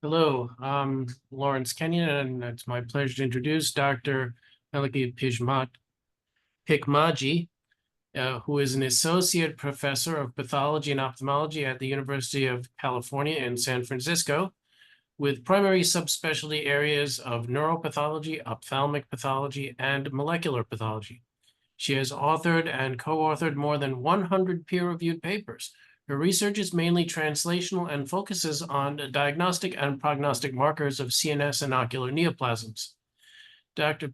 Hello, I'm Lawrence Kenyon, and it's my pleasure to introduce Dr. Melike Pekmezci, who is an associate professor of pathology and ophthalmology at the University of California in San Francisco, with primary subspecialty areas of neuropathology, ophthalmic pathology, and molecular pathology. She has authored and co-authored more than 100 peer-reviewed papers. Her research is mainly translational and focuses on diagnostic and prognostic markers of CNS and ocular neoplasms. Dr.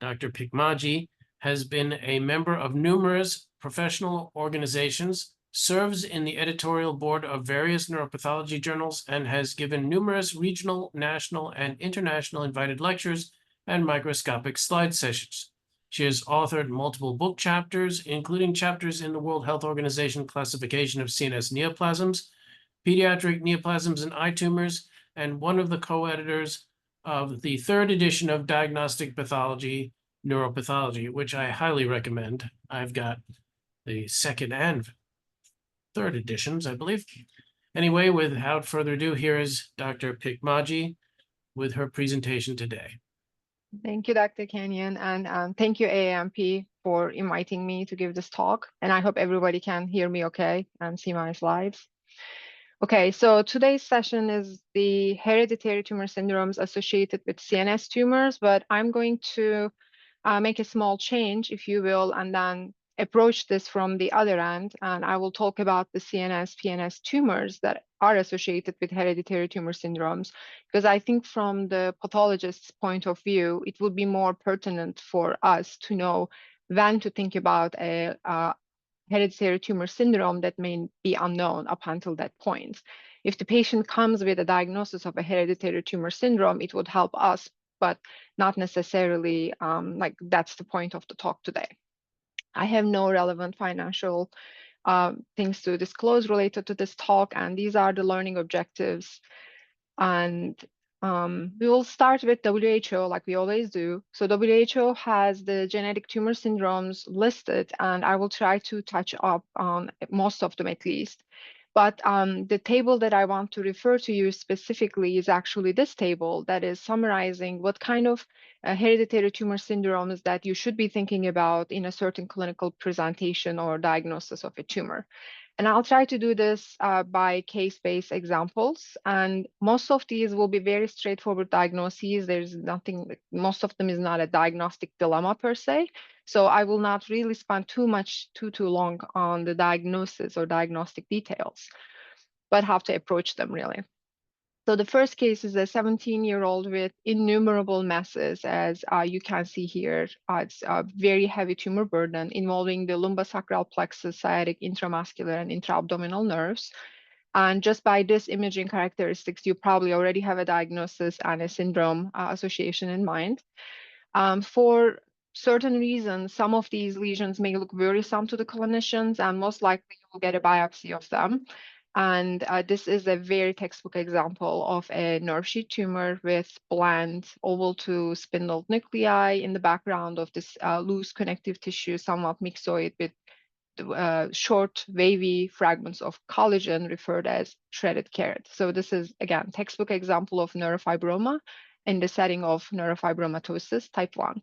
Pekmezci has been a member of numerous professional organizations, serves in the editorial board of various neuropathology journals, and has given numerous regional, national, and international invited lectures and microscopic slide sessions. She has authored multiple book chapters, including chapters in the World Health Organization classification of CNS neoplasms, pediatric neoplasms and eye tumors, and one of the co-editors of the third edition of Diagnostic Pathology, Neuropathology, which I highly recommend. I've got the second and third editions, I believe. Anyway, without further ado, here is Dr. Pekmezci with her presentation today. Thank you, Dr. Kenyon, and thank you, AANP, for inviting me to give this talk. And I hope everybody can hear me okay and see my slides. Okay, so today's session is the hereditary tumor syndromes associated with CNS tumors, but I'm going to make a small change, if you will, and then approach this from the other end. And I will talk about the CNS, PNS tumors that are associated with hereditary tumor syndromes, because I think from the pathologist's point of view, it would be more pertinent for us to know when to think about a hereditary tumor syndrome that may be unknown up until that point. If the patient comes with a diagnosis of a hereditary tumor syndrome, it would help us, but not necessarily like that's the point of the talk today. I have no relevant financial things to disclose related to this talk, and these are the learning objectives. And we will start with WHO like we always do. So WHO has the genetic tumor syndromes listed, and I will try to touch up on most of them at least. But the table that I want to refer to you specifically is actually this table that is summarizing what kind of hereditary tumor syndromes that you should be thinking about in a certain clinical presentation or diagnosis of a tumor. And I'll try to do this by case-based examples. And most of these will be very straightforward diagnoses. There's nothing, most of them is not a diagnostic dilemma per se. So I will not really spend too long on the diagnosis or diagnostic details, but how to approach them really. So the first case is a 17-year-old with innumerable masses, as you can see here. It's a very heavy tumor burden involving the lumbosacral plexus, sciatic, intramuscular, and intra-abdominal nerves. And just by this imaging characteristics, you probably already have a diagnosis and a syndrome association in mind. For certain reasons, some of these lesions may look worrisome to the clinicians, and most likely you will get a biopsy of them. And this is a very textbook example of a nerve sheath tumor with bland oval to spindled nuclei in the background of this loose connective tissue, somewhat myxoid with short wavy fragments of collagen referred as shredded carrot. So this is, again, textbook example of neurofibroma in the setting of neurofibromatosis type 1.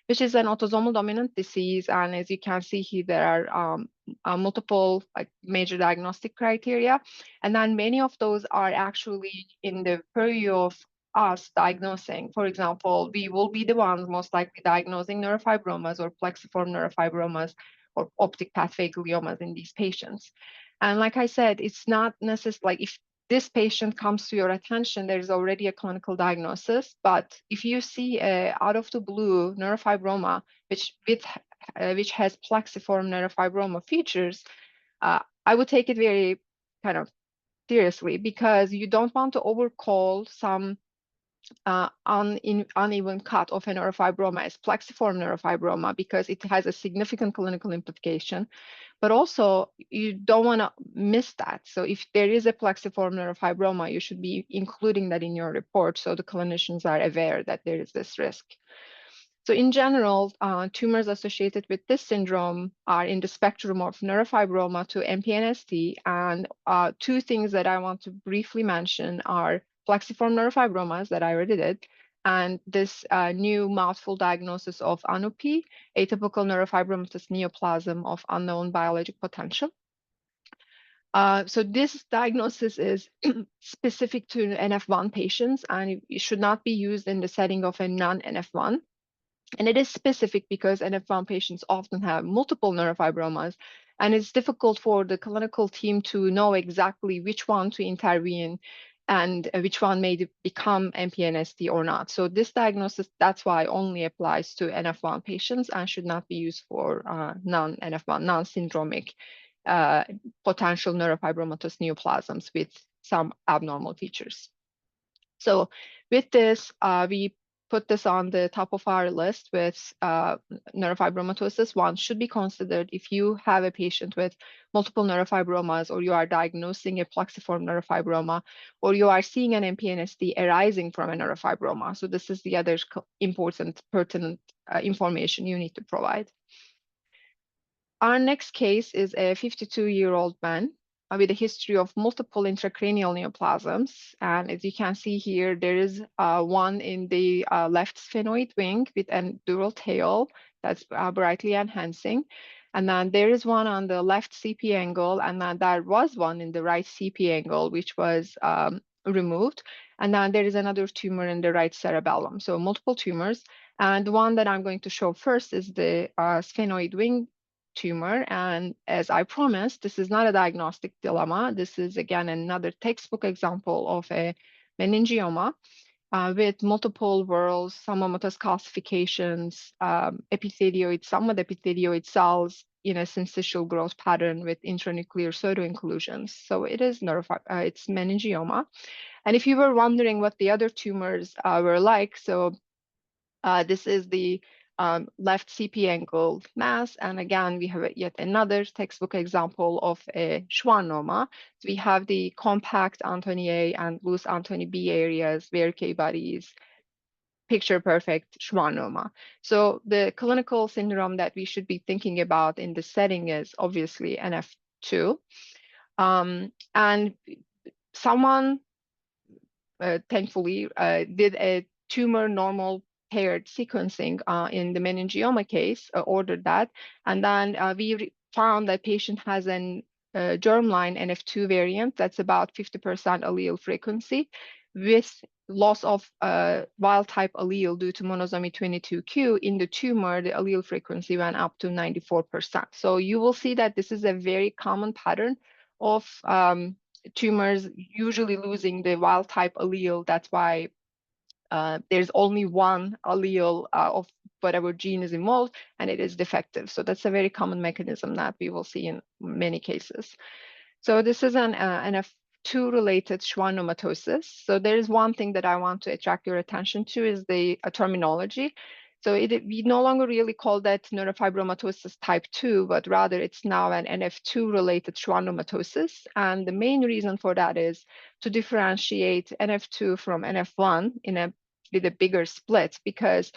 Which is an autosomal dominant disease. And as you can see here, there are multiple major diagnostic criteria. And then many of those are actually in the purview of us diagnosing. For example, we will be the ones most likely diagnosing neurofibromas or plexiform neurofibromas or optic pathway gliomas in these patients. And like I said, it's not necessarily like if this patient comes to your attention, there's already a clinical diagnosis. But if you see out of the blue neurofibroma, which has plexiform neurofibroma features, I would take it very kind of seriously, because you don't want to overcall some uneven cut of a neurofibroma as plexiform neurofibroma, because it has a significant clinical implication. But also, you don't want to miss that. So if there is a plexiform neurofibroma, you should be including that in your report so the clinicians are aware that there is this risk. So in general, tumors associated with this syndrome are in the spectrum of neurofibroma to MPNST. And two things that I want to briefly mention are plexiform neurofibromas that I already did, and this new mouthful diagnosis of AANP, atypical neurofibromatous neoplasm of unknown biologic potential. So this diagnosis is specific to NF1 patients, and it should not be used in the setting of a non-NF1. And it is specific because NF1 patients often have multiple neurofibromas, and it's difficult for the clinical team to know exactly which one to intervene and which one may become MPNST or not. So this diagnosis, that's why only applies to NF1 patients and should not be used for non-NF1, non-syndromic potential neurofibromatous neoplasms with some abnormal features. So with this, we put this on the top of our list with neurofibromatosis. One should be considered if you have a patient with multiple neurofibromas, or you are diagnosing a plexiform neurofibroma, or you are seeing an MPNST arising from a neurofibroma. So this is the other important, pertinent information you need to provide. Our next case is a 52-year-old man with a history of multiple intracranial neoplasms. And as you can see here, there is one in the left sphenoid wing with a dural tail that's brightly enhancing. And then there is one on the left CP angle, and then there was one in the right CP angle, which was removed. And then there is another tumor in the right cerebellum, so multiple tumors. And the one that I'm going to show first is the sphenoid wing tumor. And as I promised, this is not a diagnostic dilemma. This is, again, another textbook example of a meningioma with multiple whorls, schwannomatosis calcifications, epithelioid, somewhat epithelioid cells in a syncytial growth pattern with intranuclear pseudoinclusions. So it is it's meningioma. And if you were wondering what the other tumors were like, so this is the left CP angle mass. And again, we have yet another textbook example of a schwannoma. So we have the compact Anthony A and loose Anthony B areas, Verkey bodies, picture perfect schwannoma. So the clinical syndrome that we should be thinking about in this setting is obviously NF2. And someone, thankfully, did a tumor normal paired sequencing in the meningioma case, ordered that. And then we found that patient has an germline NF2 variant that's about 50% allele frequency with loss of wild type allele due to monosomy 22q. In the tumor, the allele frequency went up to 94%. So you will see that this is a very common pattern of tumors usually losing the wild type allele. That's why there's only one allele of whatever gene is involved, and it is defective. So that's a very common mechanism that we will see in many cases. So this is an NF2-related schwannomatosis. So there is one thing that I want to attract your attention to is the terminology. So we no longer really call that neurofibromatosis type 2, but rather it's now an NF2-related schwannomatosis. And the main reason for that is to differentiate NF2 from NF1 with a bigger split, because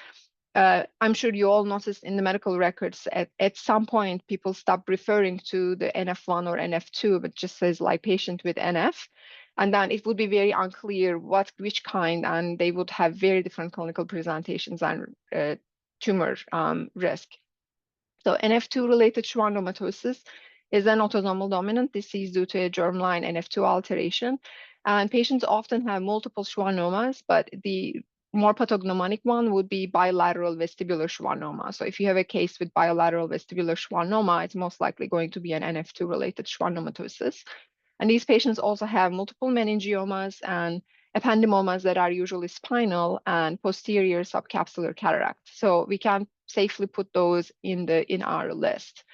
I'm sure you all noticed in the medical records at some point people stop referring to the NF1 or NF2, but just says like patient with NF. And then it would be very unclear which kind, and they would have very different clinical presentations and tumor risk. So NF2-related schwannomatosis is an autosomal dominant disease due to a germline NF2 alteration. And patients often have multiple schwannomas, but the more pathognomonic one would be bilateral vestibular schwannoma. So if you have a case with bilateral vestibular schwannoma, it's most likely going to be an NF2-related schwannomatosis. And these patients also have multiple meningiomas and ependymomas that are usually spinal and posterior subcapsular cataract. So we can safely put those in our list.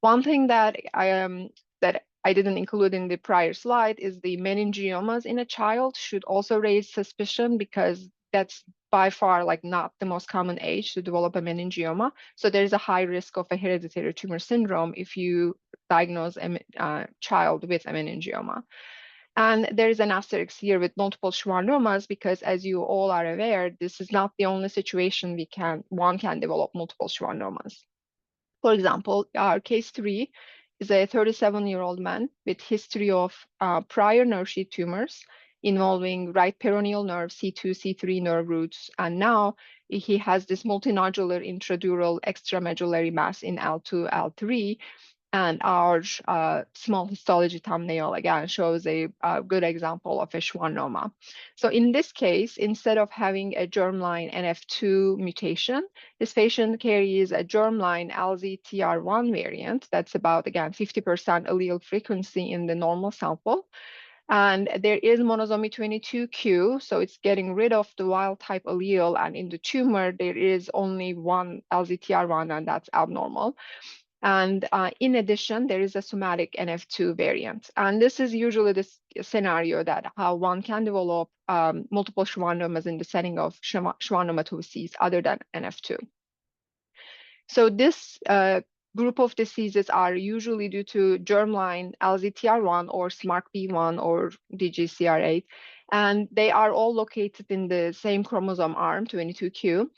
One thing that I didn't include in the prior slide is the meningiomas in a child should also raise suspicion, because that's by far like not the most common age to develop a meningioma. So there's a high risk of a hereditary tumor syndrome if you diagnose a child with a meningioma. And there is an asterisk here with multiple schwannomas, because as you all are aware, this is not the only situation one can develop multiple schwannomas. For example, our case 3 is a 37-year-old man with history of prior nerve sheath tumors involving right peroneal nerve, C2, C3 nerve roots. And now he has this multinodular intradural extramedullary mass in L2, L3. And our small histology thumbnail, again, shows a good example of a schwannoma. So in this case, instead of having a germline NF2 mutation, this patient carries a germline LZTR1 variant. That's about, again, 50% allele frequency in the normal sample. And there is monosomy 22q, so it's getting rid of the wild type allele. And in the tumor, there is only one LZTR1, and that's abnormal. And in addition, there is a somatic NF2 variant. And this is usually this scenario that how one can develop multiple schwannomas in the setting of schwannomatosis other than NF2. So this group of diseases are usually due to germline LZTR1 or SMARCB1 or DGCR8. And they are all located in the same chromosome arm, 22q.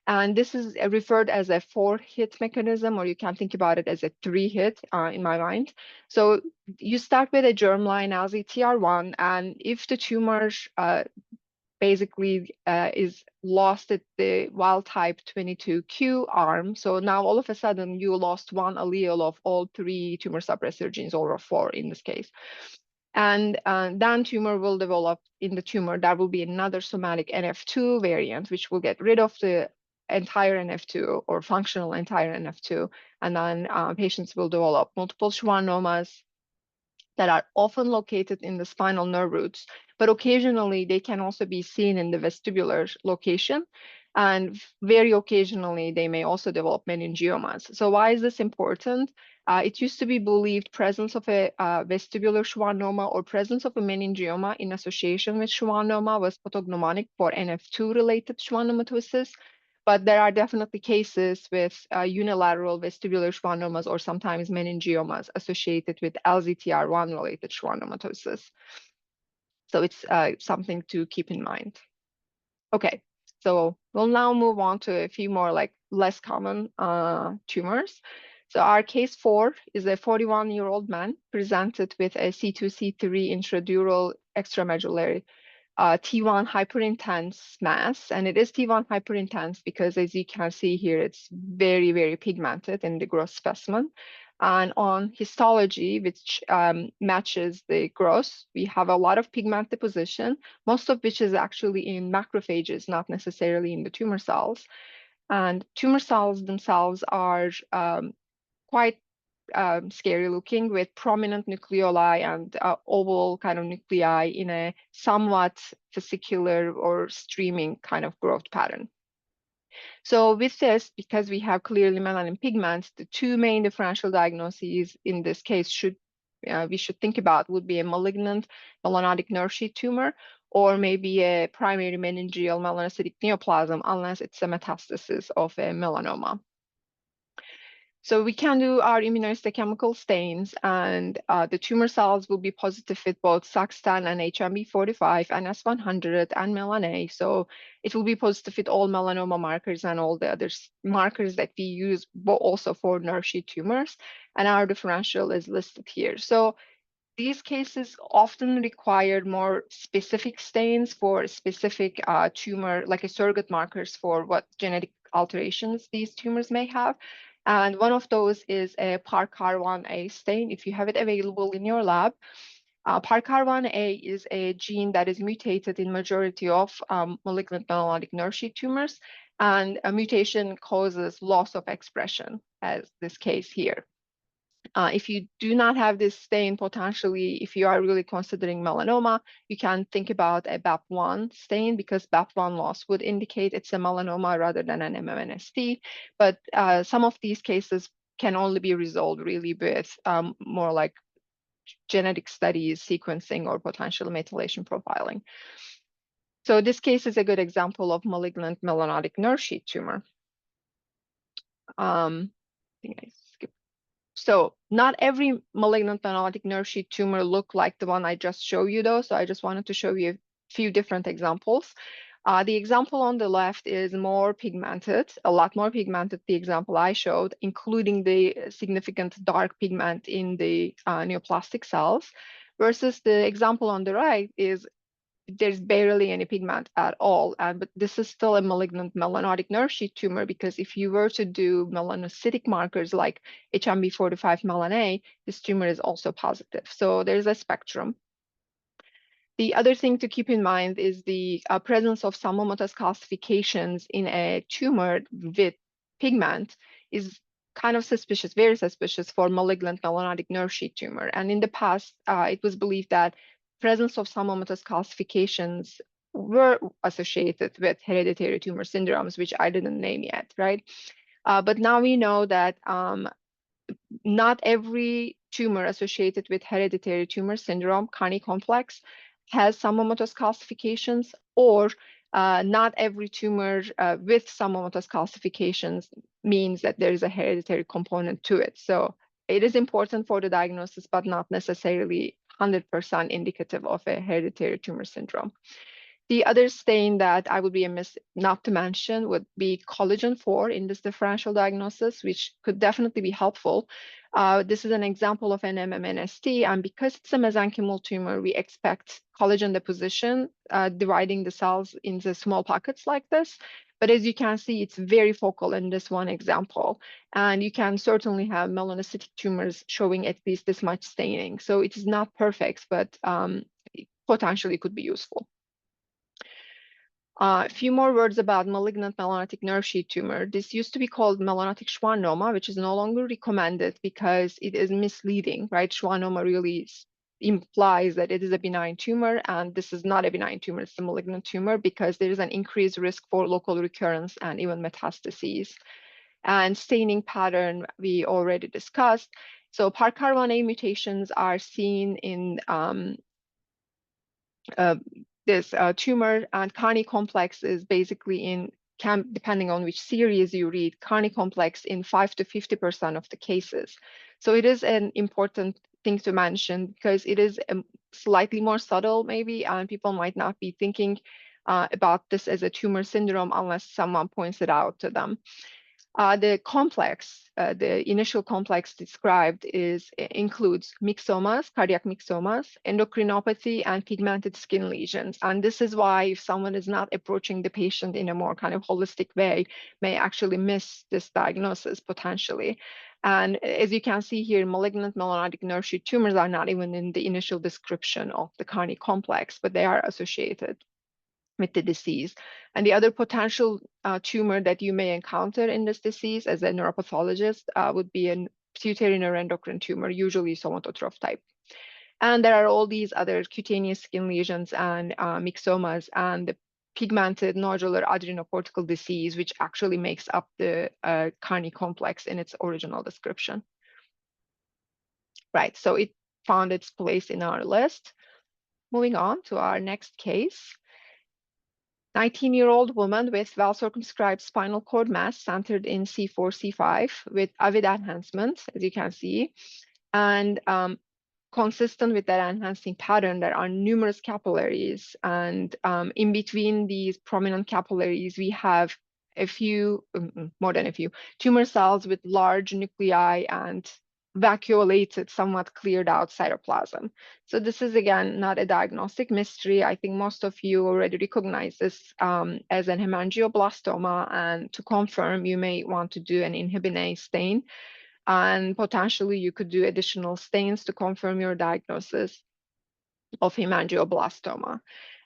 And this is referred as a 4-hit mechanism, or you can think about it as a 3-hit in my mind. So you start with a germline LZTR1, and if the tumor basically is lost at the wild type 22q arm, so now all of a sudden you lost one allele of all 3 tumor suppressor genes, or 4 in this case. And then tumor will develop in the tumor. There will be another somatic NF2 variant, which will get rid of the entire NF2 or functional entire NF2. And then patients will develop multiple schwannomas that are often located in the spinal nerve roots, but occasionally they can also be seen in the vestibular location. And very occasionally, they may also develop meningiomas. So why is this important? It used to be believed presence of a vestibular schwannoma or presence of a meningioma in association with schwannoma was pathognomonic for NF2-related schwannomatosis. But there are definitely cases with unilateral vestibular schwannomas or sometimes meningiomas associated with LZTR1-related schwannomatosis. So it's something to keep in mind. Okay, so we'll now move on to a few more less common tumors. So our case 4 is a 41-year-old man presented with a C2, C3 intradural extramedullary T1 hyperintense mass, and it is T1 hyperintense because, as you can see here, it's very, very pigmented in the gross specimen. And on histology, which matches the gross, we have a lot of pigment deposition, most of which is actually in macrophages, not necessarily in the tumor cells. And tumor cells themselves are quite scary looking, with prominent nucleoli and oval kind of nuclei in a somewhat fascicular or streaming kind of growth pattern. So with this, because we have clearly melanin pigments, the 2 main differential diagnoses in this case we should think about would be a malignant melanotic nerve sheath tumor, or maybe a primary meningeal melanocytic neoplasm, unless it's a metastasis of a melanoma. So we can do our immunohistochemical stains, and the tumor cells will be positive with both SOX10 and HMB45 and S100 and melan-A. So it will be positive with all melanoma markers and all the other markers that we use also for nerve sheath tumors. And our differential is listed here. So these cases often require more specific stains for specific tumor, like a surrogate markers for what genetic alterations these tumors may have. And one of those is a PARCAR1A stain, if you have it available in your lab. PARCAR1A is a gene that is mutated in majority of malignant melanotic nerve sheath tumors, and a mutation causes loss of expression, as this case here. If you do not have this stain, potentially, if you are really considering melanoma, you can think about a BAP1 stain, because BAP1 loss would indicate it's a melanoma rather than an MMNST. But some of these cases can only be resolved really with more like genetic studies, sequencing, or potential methylation profiling. So this case is a good example of malignant melanotic nerve sheath tumor. I think I skipped. So not every malignant melanotic nerve sheath tumor look like the one I just showed you, though. So I just wanted to show you a few different examples. The example on the left is more pigmented, a lot more pigmented, the example I showed, including the significant dark pigment in the neoplastic cells, versus the example on the right is there's barely any pigment at all. But this is still a malignant melanotic nerve sheath tumor, because if you were to do melanocytic markers like HMB45 melan A, this tumor is also positive. So there's a spectrum. The other thing to keep in mind is the presence of schwannomatosis calcifications in a tumor with pigment is kind of suspicious, very suspicious for malignant melanotic nerve sheath tumor. And in the past, it was believed that presence of schwannomatosis calcifications were associated with hereditary tumor syndromes, which I didn't name yet, right? But now we know that not every tumor associated with hereditary tumor syndrome, Carney complex, has schwannomatosis calcifications, or not every tumor with schwannomatosis calcifications means that there is a hereditary component to it. So it is important for the diagnosis, but not necessarily 100% indicative of a hereditary tumor syndrome. The other stain that I would be amiss not to mention would be collagen 4 in this differential diagnosis, which could definitely be helpful. This is an example of an MMNST, and because it's a mesenchymal tumor, we expect collagen deposition, dividing the cells into small pockets like this. But as you can see, it's very focal in this one example. And you can certainly have melanocytic tumors showing at least this much staining. So it is not perfect, but potentially could be useful. A few more words about malignant melanotic nerve sheath tumor. This used to be called melanotic schwannoma, which is no longer recommended because it is misleading, right? Schwannoma really implies that it is a benign tumor, and this is not a benign tumor, it's a malignant tumor, because there is an increased risk for local recurrence and even metastases. And staining pattern we already discussed. So PARC1A mutations are seen in this tumor, and Carney complex is basically depending on which series you read, Carney complex in 5 to 50% of the cases. So it is an important thing to mention because it is slightly more subtle maybe, and people might not be thinking about this as a tumor syndrome unless someone points it out to them. The complex, the initial complex described includes myxomas, cardiac myxomas, endocrinopathy, and pigmented skin lesions. And this is why if someone is not approaching the patient in a more kind of holistic way, may actually miss this diagnosis potentially. And as you can see here, malignant melanotic nerve sheath tumors are not even in the initial description of the Carney complex, but they are associated with the disease. And the other potential tumor that you may encounter in this disease as a neuropathologist would be a pituitary neuroendocrine tumor, usually somatotroph type. And there are all these other cutaneous skin lesions and myxomas and the pigmented nodular adrenocortical disease, which actually makes up the Carney complex in its original description. Right, so it found its place in our list. Moving on to our next case. 19-year-old woman with well-circumscribed spinal cord mass centered in C4, C5 with avid enhancement, as you can see. And consistent with that enhancing pattern, there are numerous capillaries. And in between these prominent capillaries, we have more than a few, tumor cells with large nuclei and vacuolated, somewhat cleared out cytoplasm. So this is, again, not a diagnostic mystery. I think most of you already recognize this as an hemangioblastoma, and to confirm, you may want to do an inhibin A stain, and potentially you could do additional stains to confirm your diagnosis of hemangioblastoma.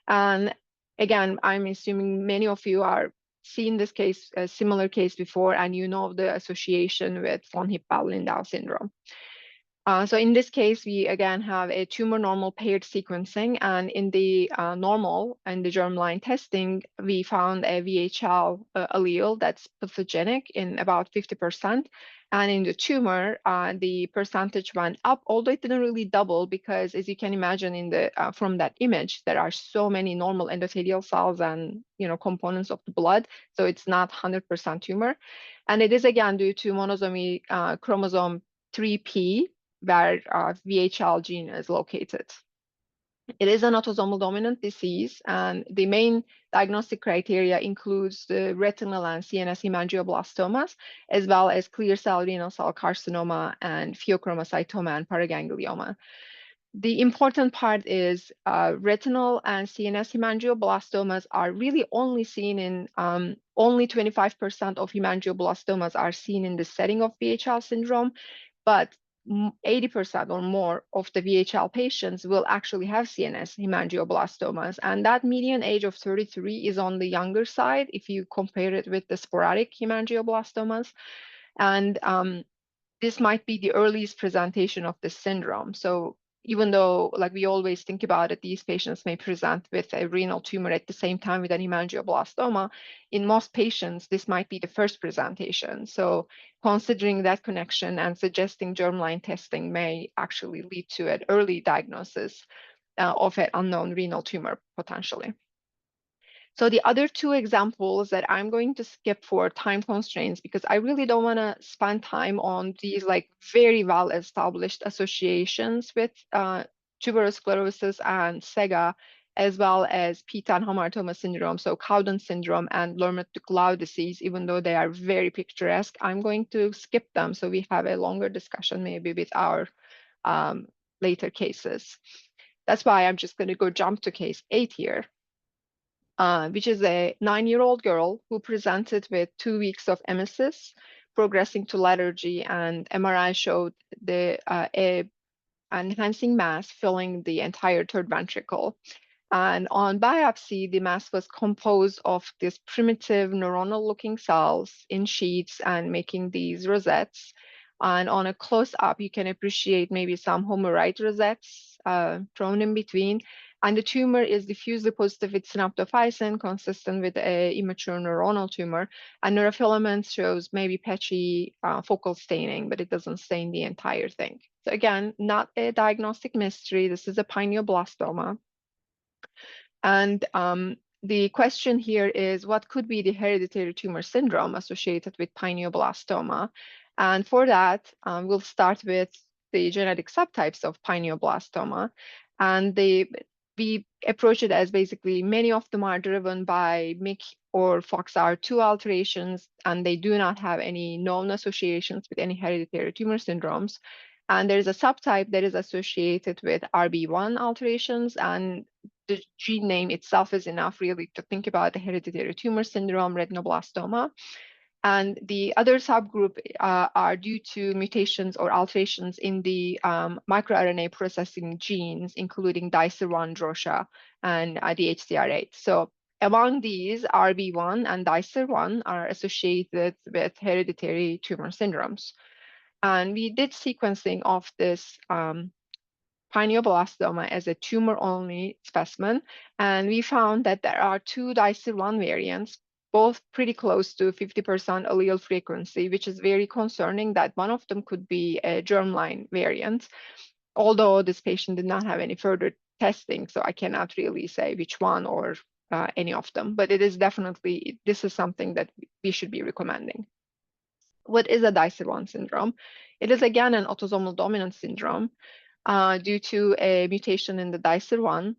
And again, I'm assuming many of you are seen this case, a similar case before, and you know the association with von Hippel-Lindau syndrome. So in this case, we again have a tumor normal paired sequencing, and in the normal and the germline testing, we found a VHL allele that's pathogenic in about 50%. And in the tumor, the percentage went up, although it didn't really double, because as you can imagine in the from that image, there are so many normal endothelial cells and components of the blood, so it's not 100% tumor. And it is again due to monosomy chromosome 3p, where VHL gene is located. It is an autosomal dominant disease, and the main diagnostic criteria includes the retinal and CNS hemangioblastomas, as well as clear cell renal cell carcinoma and pheochromocytoma and paraganglioma. The important part is retinal and CNS hemangioblastomas are really only seen in only 25% of hemangioblastomas are seen in the setting of VHL syndrome, but 80% or more of the VHL patients will actually have CNS hemangioblastomas. And that median age of 33 is on the younger side if you compare it with the sporadic hemangioblastomas. And this might be the earliest presentation of the syndrome. So even though, like we always think about it, these patients may present with a renal tumor at the same time with an hemangioblastoma, in most patients, this might be the first presentation. So considering that connection and suggesting germline testing may actually lead to an early diagnosis of an unknown renal tumor potentially. So the other two examples that I'm going to skip for time constraints, because I really don't want to spend time on these like very well-established associations with tuberous sclerosis and SEGA, as well as P10 hamartoma syndrome, so Cowden syndrome and Lermont-Duclau disease, even though they are very picturesque. I'm going to skip them so we have a longer discussion maybe with our later cases. That's why I'm just going to go jump to case 8 here. Which is a 9-year-old girl who presented with 2 weeks of emesis, progressing to lethargy, and MRI showed the enhancing mass filling the entire third ventricle. And on biopsy, the mass was composed of these primitive neuronal-looking cells in sheets and making these rosettes. And on a close-up, you can appreciate maybe some homocyte rosettes thrown in between. And the tumor is diffusely positive with synaptophysin, consistent with an immature neuronal tumor. And neurofilament shows maybe patchy focal staining, but it doesn't stain the entire thing. So again, not a diagnostic mystery. This is a pineoblastoma. And the question here is, what could be the hereditary tumor syndrome associated with pineoblastoma? And for that, we'll start with the genetic subtypes of pineoblastoma. And we approach it as basically many of them are driven by MYC or FOXR2 alterations, and they do not have any known associations with any hereditary tumor syndromes. And there's a subtype that is associated with RB1 alterations, and the gene name itself is enough really to think about the hereditary tumor syndrome, retinoblastoma. And the other subgroup are due to mutations or alterations in the microRNA processing genes, including DICER1, DROSHA, and DHCR8. So among these, RB1 and DICER1 are associated with hereditary tumor syndromes. And we did sequencing of this pineoblastoma as a tumor-only specimen, and we found that there are 2 DICER1 variants, both pretty close to 50% allele frequency, which is very concerning that one of them could be a germline variant, although this patient did not have any further testing, so I cannot really say which one or any of them, but it is definitely, this is something that we should be recommending. What is a DICER1 syndrome? It is again an autosomal dominant syndrome due to a mutation in the DICER1.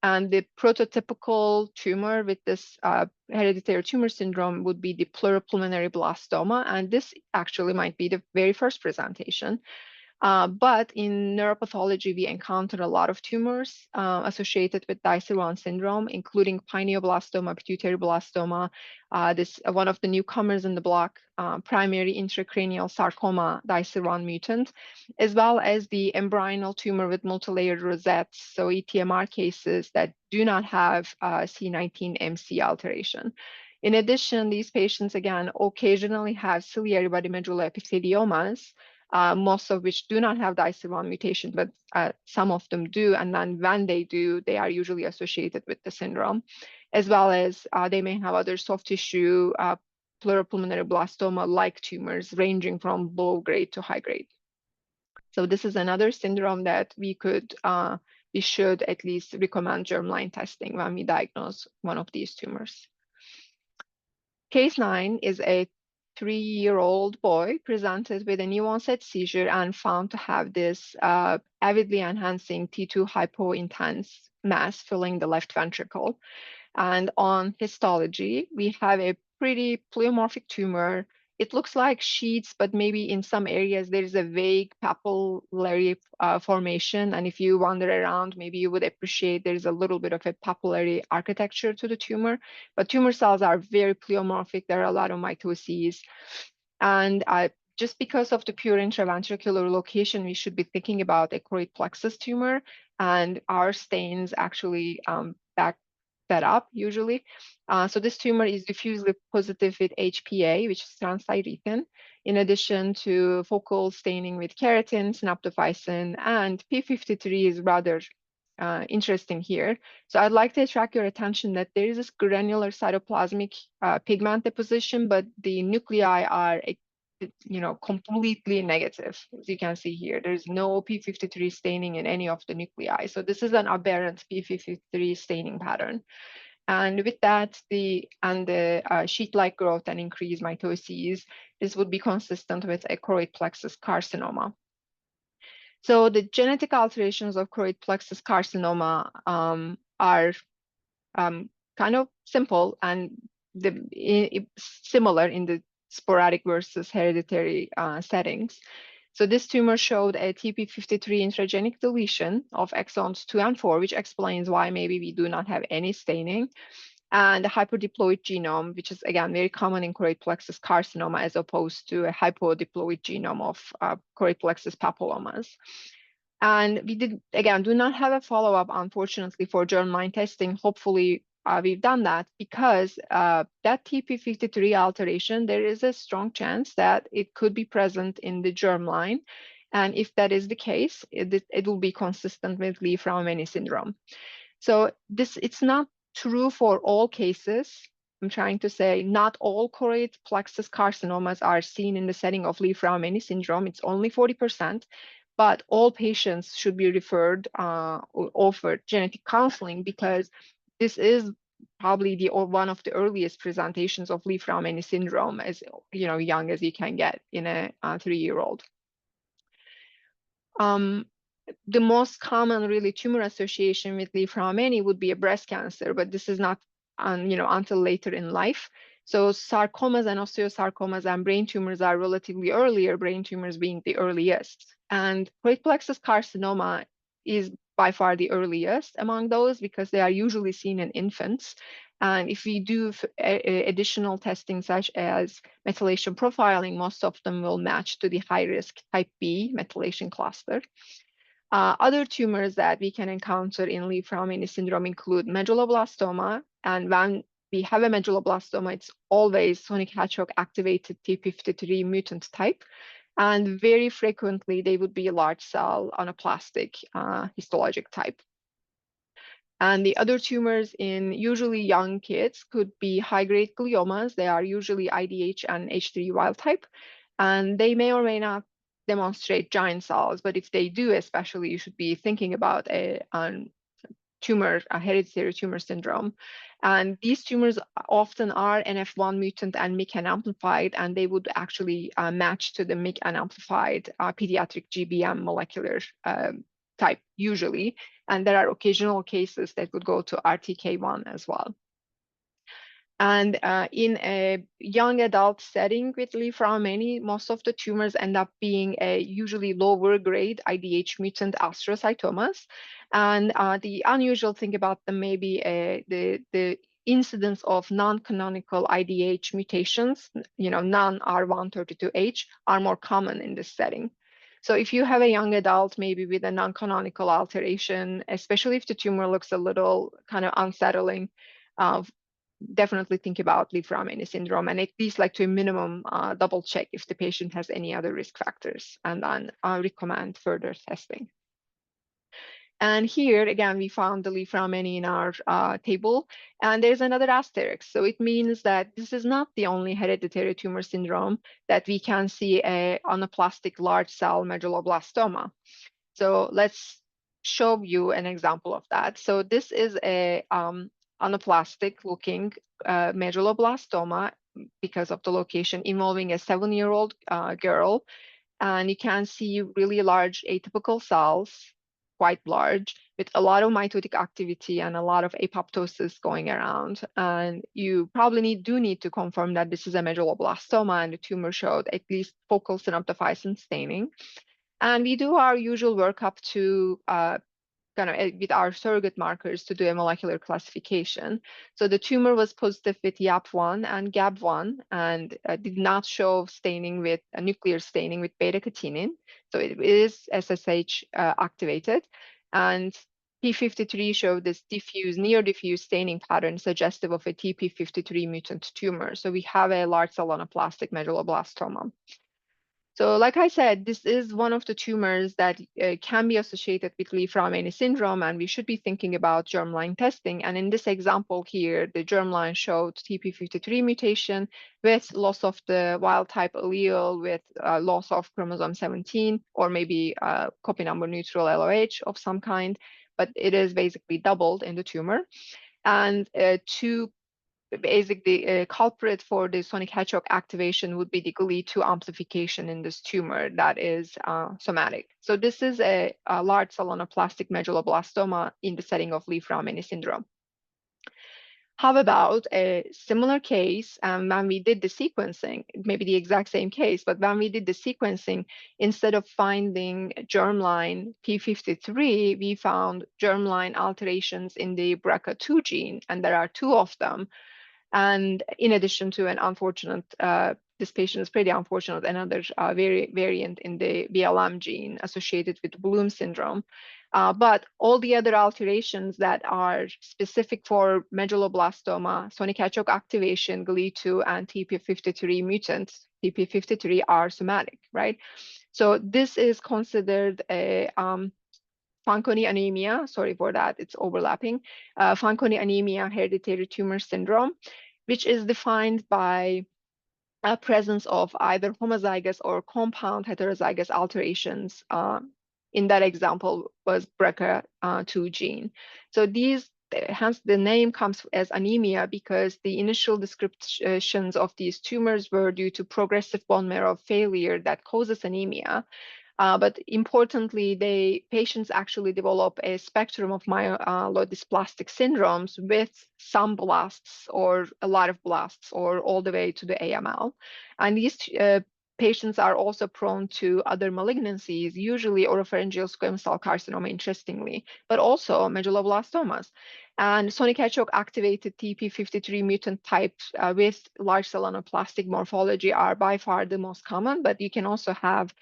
And the prototypical tumor with this hereditary tumor syndrome would be the pleuropulmonary blastoma. And this actually might be the very first presentation. But in neuropathology, we encounter a lot of tumors associated with DICER1 syndrome, including pineoblastoma, pituitaryblastoma, this one of the newcomers in the block, primary intracranial sarcoma DICER1 mutant, as well as the embryonal tumor with multilayered rosettes, so ETMR cases that do not have C19MC alteration. In addition, these patients, again, occasionally have ciliary body medulla epitheliomas, most of which do not have DICER1 mutation, but some of them do. And then when they do, they are usually associated with the syndrome, as well as they may have other soft tissue pleuropulmonary blastoma-like tumors ranging from low grade to high grade. So this is another syndrome that we should at least recommend germline testing when we diagnose one of these tumors. Case 9 is a 3-year-old boy presented with a new onset seizure and found to have this avidly enhancing T2 hypointense mass filling the left ventricle. And on histology, we have a pretty pleomorphic tumor it looks like sheets, but maybe in some areas there is a vague papillary formation. And if you wander around, maybe you would appreciate there's a little bit of a papillary architecture to the tumor. But tumor cells are very pleomorphic. There are a lot of mitoses. And just because of the pure intraventricular location, we should be thinking about a choroid plexus tumor. And our stains actually back that up usually. So this tumor is diffusely positive with HPA, which is transthyretin, in addition to focal staining with keratin, synaptophysin, and P53 is rather interesting here. So I'd like to attract your attention that there is this granular cytoplasmic pigment deposition, but the nuclei are completely negative. As you can see here, there's no P53 staining in any of the nuclei. So this is an aberrant P53 staining pattern. And with that, the sheet-like growth and increased mitoses, this would be consistent with a choroid plexus carcinoma. So the genetic alterations of choroid plexus carcinoma are kind of simple and similar in the sporadic versus hereditary settings. So this tumor showed a TP53 intragenic deletion of exons 2 and 4, which explains why maybe we do not have any staining, and a hyperdiploid genome, which is again very common in choroid plexus carcinoma as opposed to a hypodiploid genome of choroid plexus papillomas. And we do not have a follow-up, unfortunately, for germline testing. Hopefully, we've done that because that TP53 alteration, there is a strong chance that it could be present in the germline. And if that is the case, it will be consistent with Li-Fraumeni syndrome. So it's not true for all cases. I'm trying to say not all choroid plexus carcinomas are seen in the setting of Li-Fraumeni syndrome. It's only 40%. But all patients should be referred or offered genetic counseling because this is probably one of the earliest presentations of Li-Fraumeni syndrome, as young as you can get in a 3-year-old. The most common really tumor association with Li-Fraumeni would be a breast cancer, but this is not until later in life. So sarcomas and osteosarcomas and brain tumors are relatively earlier, brain tumors being the earliest. And choroid plexus carcinoma is by far the earliest among those because they are usually seen in infants. And if we do additional testing such as methylation profiling, most of them will match to the high-risk type B methylation cluster. Other tumors that we can encounter in Li-Fraumeni syndrome include medulloblastoma. And when we have a medulloblastoma, it's always sonic hedgehog activated TP53 mutant type. And very frequently, they would be large cell anaplastic histologic type. And the other tumors in usually young kids could be high-grade gliomas. They are usually IDH and H3 wild type. And they may or may not demonstrate giant cells, but if they do, especially, you should be thinking about a hereditary tumor syndrome. And these tumors often are NF1 mutant and MYC unamplified, and they would actually match to the MYC unamplified pediatric GBM molecular type usually. And there are occasional cases that would go to RTK1 as well. And in a young adult setting with Li-Fraumeni, most of the tumors end up being a usually lower grade IDH mutant astrocytomas. And the unusual thing about them may be the incidence of non-canonical IDH mutations, non-R132H, are more common in this setting. So if you have a young adult, maybe with a non-canonical alteration, especially if the tumor looks a little kind of unsettling, definitely think about Li-Fraumeni syndrome, and at least to a minimum double check if the patient has any other risk factors, and then recommend further testing. And here again, we found the Li-Fraumeni in our table, and there's another asterisk. So it means that this is not the only hereditary tumor syndrome that we can see a anaplastic large cell medulloblastoma. So let's show you an example of that. So this is a anaplastic looking medulloblastoma because of the location, involving a 7-year-old girl. And you can see really large atypical cells, quite large, with a lot of mitotic activity and a lot of apoptosis going around. And you probably do need to confirm that this is a medulloblastoma, and the tumor showed at least focal synaptophysin staining. And we do our usual workup to kind of with our surrogate markers to do a molecular classification. So the tumor was positive with YAP1 and GAB1 and did not show staining with nuclear staining with beta-catenin. So it is SSH activated. And P53 showed this diffuse, near diffuse staining pattern suggestive of a TP53 mutant tumor. So we have a large cell anaplastic medulloblastoma. So like I said, this is one of the tumors that can be associated with Li-Fraumeni syndrome, and we should be thinking about germline testing. And in this example here, the germline showed TP53 mutation with loss of the wild type allele, with loss of chromosome 17, or maybe copy number neutral LOH of some kind, but it is basically doubled in the tumor. And basically, culprit for the sonic hedgehog activation would be the GLI2 amplification in this tumor that is somatic. So this is a large cell anaplastic medulloblastoma in the setting of Li-Fraumeni syndrome. How about a similar case when we did the sequencing, maybe the exact same case, but when we did the sequencing, instead of finding germline P53, we found germline alterations in the BRCA2 gene, and there are 2 of them. And in addition to an unfortunate, this patient is pretty unfortunate, another variant in the BLM gene associated with Bloom syndrome. But all the other alterations that are specific for medulloblastoma, sonic hedgehog activation, GLI2, and TP53 mutants, TP53 are somatic, right? So this is considered a Fanconi anemia, sorry for that, it's overlapping. Fanconi anemia, hereditary tumor syndrome, which is defined by a presence of either homozygous or compound heterozygous alterations. In that example was BRCA2 gene. So these, hence the name comes as anemia because the initial descriptions of these tumors were due to progressive bone marrow failure that causes anemia. But importantly, patients actually develop a spectrum of myelodysplastic syndromes with some blasts or a lot of blasts or all the way to the AML. And these patients are also prone to other malignancies, usually oropharyngeal squamous cell carcinoma, interestingly, but also medulloblastomas. And sonic hedgehog activated TP53 mutant types with large cell anaplastic morphology are by far the most common, but you can also have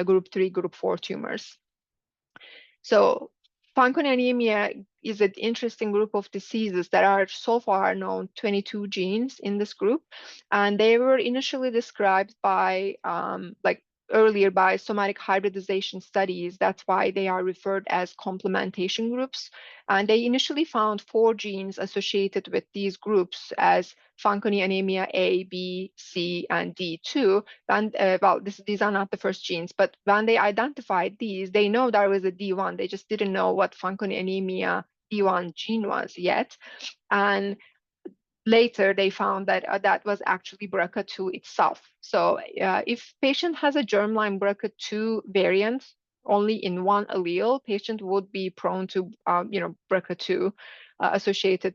group 3, group 4 tumors. So Fanconi anemia is an interesting group of diseases that are so far known 22 genes in this group. And they were initially described by earlier by somatic hybridization studies. That's why they are referred as complementation groups. And they initially found 4 genes associated with these groups as Fanconi anemia A, B, C, and D2. And these are not the first genes, but when they identified these, they know there was a D1. They just didn't know what Fanconi anemia D1 gene was yet. And later, they found that that was actually BRCA2 itself. So if patient has a germline BRCA2 variant only in one allele, patient would be prone to BRCA2 associated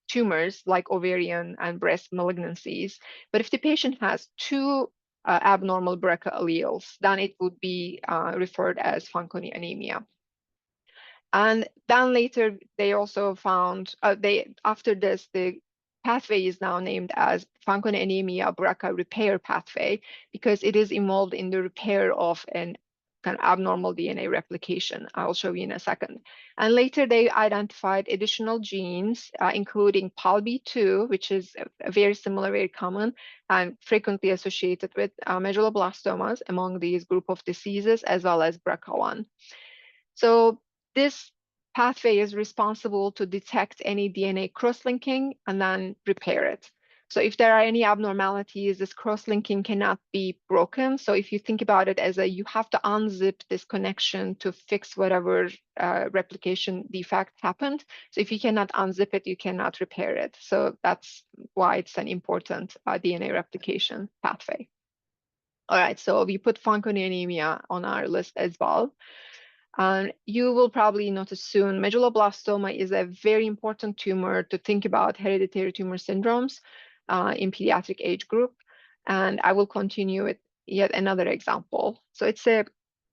tumors like ovarian and breast malignancies. But if the patient has 2 abnormal BRCA alleles, then it would be referred as Fanconi anemia. And then later, they also found, after this, the pathway is now named as Fanconi anemia BRCA repair pathway because it is involved in the repair of an kind of abnormal DNA replication. I'll show you in a second. And later they identified additional genes, including PALB2, which is a very similar, very common, and frequently associated with medulloblastomas among these group of diseases, as well as BRCA1. So this pathway is responsible to detect any DNA cross-linking and then repair it. So if there are any abnormalities, this cross-linking cannot be broken. So if you think about it as you have to unzip this connection to fix whatever replication defect happened. So if you cannot unzip it, you cannot repair it. So that's why it's an important DNA replication pathway. All right, so we put Fanconi anemia on our list as well. You will probably notice soon, medulloblastoma is a very important tumor to think about hereditary tumor syndromes in pediatric age group. And I will continue with yet another example. So it's a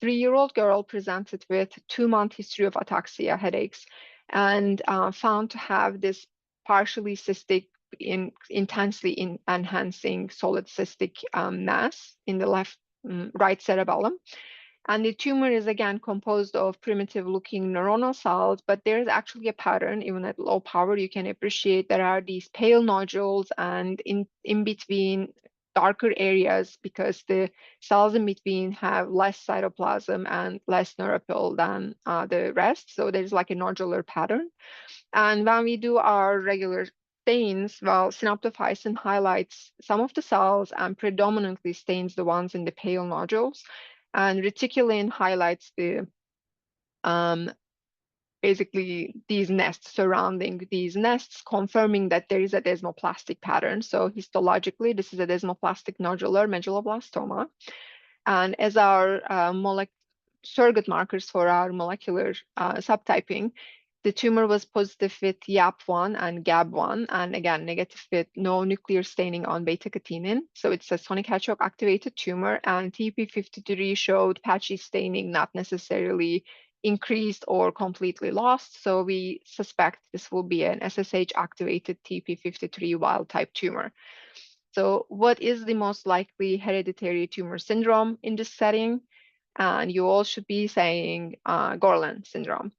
3-year-old girl presented with 2-month history of ataxia, headaches, and found to have this partially cystic, intensely enhancing solid cystic mass in the right cerebellum. And the tumor is again composed of primitive looking neuronal cells, but there's actually a pattern. Even at low power, you can appreciate there are these pale nodules and in between darker areas because the cells in between have less cytoplasm and less neuropil than the rest. So there's like a nodular pattern. And when we do our regular stains, well, synaptophysin highlights some of the cells and predominantly stains the ones in the pale nodules. And reticulin highlights the basically these nests surrounding these nests, confirming that there is a desmoplastic pattern. So histologically, this is a desmoplastic nodular medulloblastoma. And as our surrogate markers for our molecular subtyping, the tumor was positive with YAP1 and GAB1, and again, negative with no nuclear staining on beta-catenin. So it's a sonic hedgehog activated tumor, and TP53 showed patchy staining, not necessarily increased or completely lost. So we suspect this will be an SSH activated TP53 wild type tumor. So what is the most likely hereditary tumor syndrome in this setting? And you all should be saying Gorlin syndrome.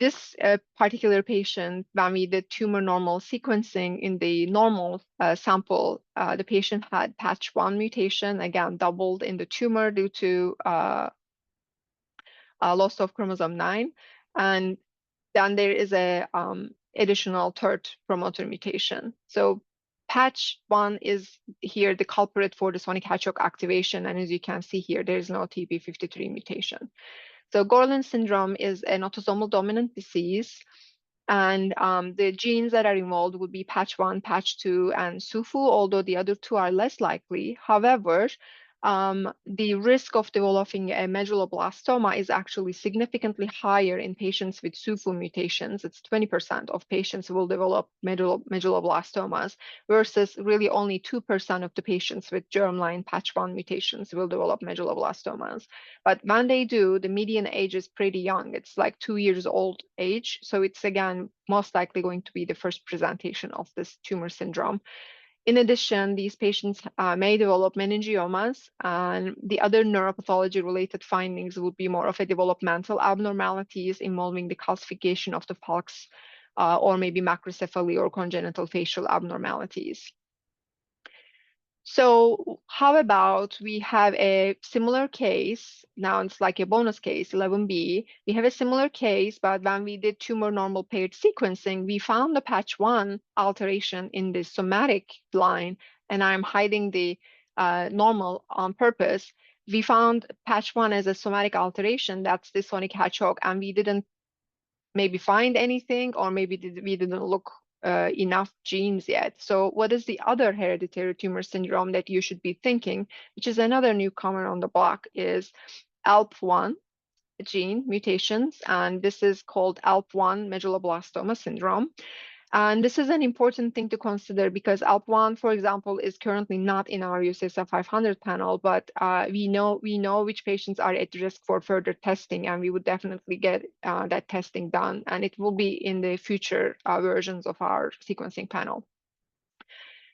This particular patient, when we did tumor normal sequencing in the normal sample, the patient had patch1 mutation, again, doubled in the tumor due to loss of chromosome 9. And then there is a additional third promoter mutation. So patch1 is here the culprit for the sonic hedgehog activation. And as you can see here, there is no TP53 mutation. So Gorlin syndrome is an autosomal dominant disease, and the genes that are involved would be patch1, patch2, and SUFU, although the other two are less likely. However, the risk of developing a medulloblastoma is actually significantly higher in patients with SUFU mutations. It's 20% of patients who will develop medulloblastomas versus really only 2% of the patients with germline patch1 mutations will develop medulloblastomas. But when they do, the median age is pretty young. It's like 2 years old age. So it's again, most likely going to be the first presentation of this tumor syndrome. In addition, these patients may develop meningiomas, and the other neuropathology-related findings would be more of a developmental abnormalities involving the calcification of the falx or maybe macrocephaly or congenital facial abnormalities. So how about we have a similar case, now it's like a bonus case, 11B. We have a similar case, but when we did tumor normal paired sequencing, we found the patch1 alteration in the somatic line, and I'm hiding the normal on purpose. We found patch1 as a somatic alteration, that's the sonic hedgehog, and we didn't maybe find anything, or maybe we didn't look enough genes yet. So what is the other hereditary tumor syndrome that you should be thinking, which is another newcomer on the block, is ALP1 gene mutations, and this is called ALP1 medulloblastoma syndrome. And this is an important thing to consider because ALP1, for example, is currently not in our UCSF 500 panel, but we know which patients are at risk for further testing, and we would definitely get that testing done, and it will be in the future versions of our sequencing panel.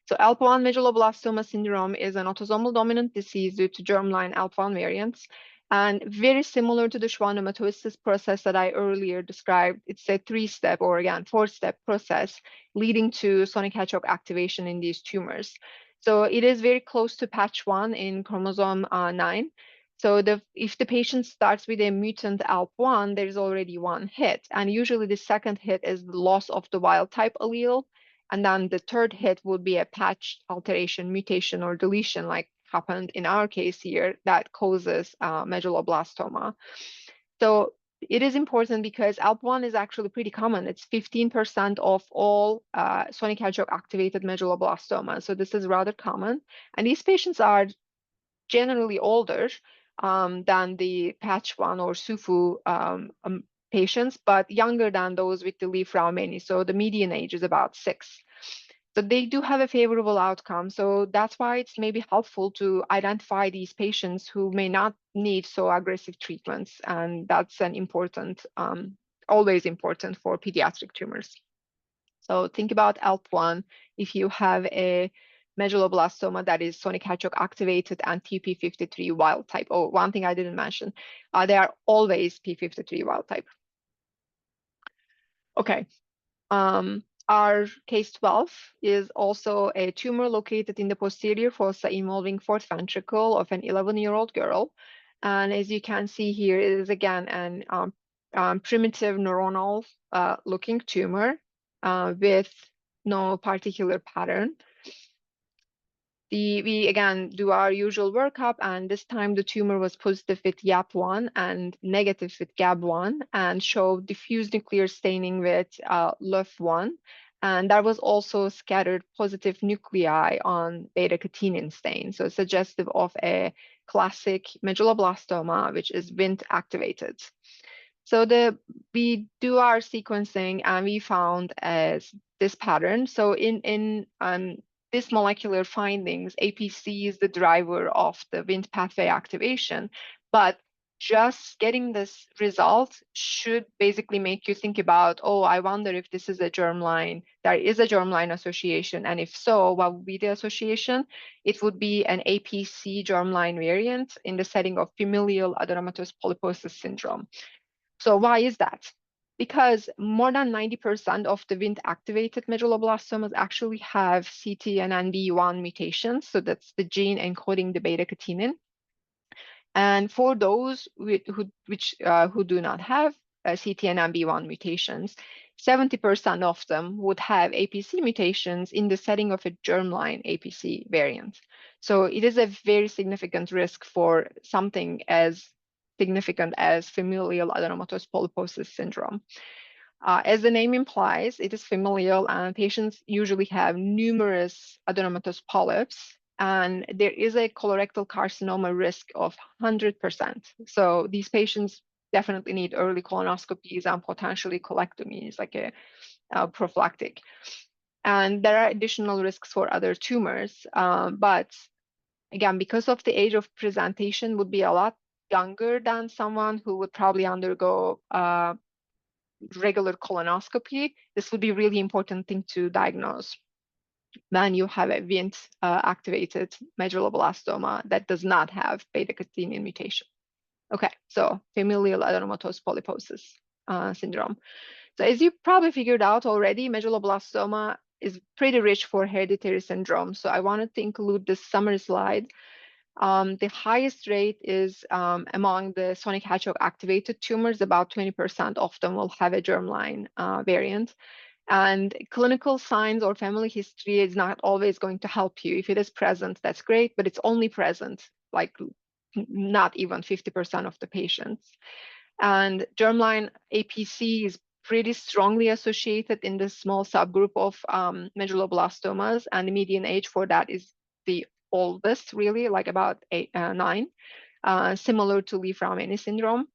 So ALP1 medulloblastoma syndrome is an autosomal dominant disease due to germline ALP1 variants. And very similar to the schwannomatosis process that I earlier described, it's a 3-step or again 4-step process leading to sonic hedgehog activation in these tumors. So it is very close to patch1 in chromosome 9. So if the patient starts with a mutant ALP1, there's already one hit. And usually the second hit is the loss of the wild type allele. And then the third hit would be a patch alteration, mutation, or deletion, like happened in our case here, that causes medulloblastoma. So it is important because ALP1 is actually pretty common. It's 15% of all sonic hedgehog activated medulloblastoma. So this is rather common. And these patients are generally older. than the patch 1 or SUFU patients, but younger than those with the Li-Fraumeni. So the median age is about 6. So they do have a favorable outcome. So that's why it's maybe helpful to identify these patients who may not need so aggressive treatments. And that's an important, always important for pediatric tumors. So think about ELP1 if you have a medulloblastoma that is sonic hedgehog activated and TP53 wild type. Oh, one thing I didn't mention, they are always P53 wild type. Okay. Our case 12 is also a tumor located in the posterior fossa involving fourth ventricle of an 11-year-old girl. And as you can see here, it is again an primitive neuronal looking tumor with no particular pattern. We again do our usual workup, and this time the tumor was positive with YAP1 and negative with GAB1 and showed diffuse nuclear staining with LUF1. And there was also scattered positive nuclei on beta-catenin stain, so suggestive of a classic medulloblastoma, which is WNT activated. So we do our sequencing and we found this pattern. So in this molecular findings, APC is the driver of the WNT pathway activation, but just getting this result should basically make you think about, oh, I wonder if this is a germline. There is a germline association, and if so, what would be the association? It would be an APC germline variant in the setting of familial adenomatous polyposis syndrome. So why is that? Because more than 90% of the WNT-activated medulloblastomas actually have CT and NB1 mutations. So that's the gene encoding the beta-catenin. And for those who do not have CT and NB1 mutations, 70% of them would have APC mutations in the setting of a germline APC variant. So it is a very significant risk for something as significant as familial adenomatous polyposis syndrome. As the name implies, it is familial, and patients usually have numerous adenomatous polyps, and there is a colorectal carcinoma risk of 100%. So these patients definitely need early colonoscopies and potentially colectomies, like a prophylactic. And there are additional risks for other tumors, but again, because of the age of presentation would be a lot younger than someone who would probably undergo regular colonoscopy, this would be a really important thing to diagnose when you have a WNT activated medulloblastoma that does not have beta-catenin mutation. Okay, so familial adenomatous polyposis syndrome. So as you probably figured out already, medulloblastoma is pretty rich for hereditary syndrome. So I wanted to include this summary slide. The highest rate is among the sonic hedgehog activated tumors. About 20% of them will have a germline variant. And clinical signs or family history is not always going to help you. If it is present, that's great, but it's only present, like not even 50% of the patients. And germline APC is pretty strongly associated in the small subgroup of medulloblastomas, and the median age for that is the oldest, really, like about 9, similar to Li-Fraumeni syndrome.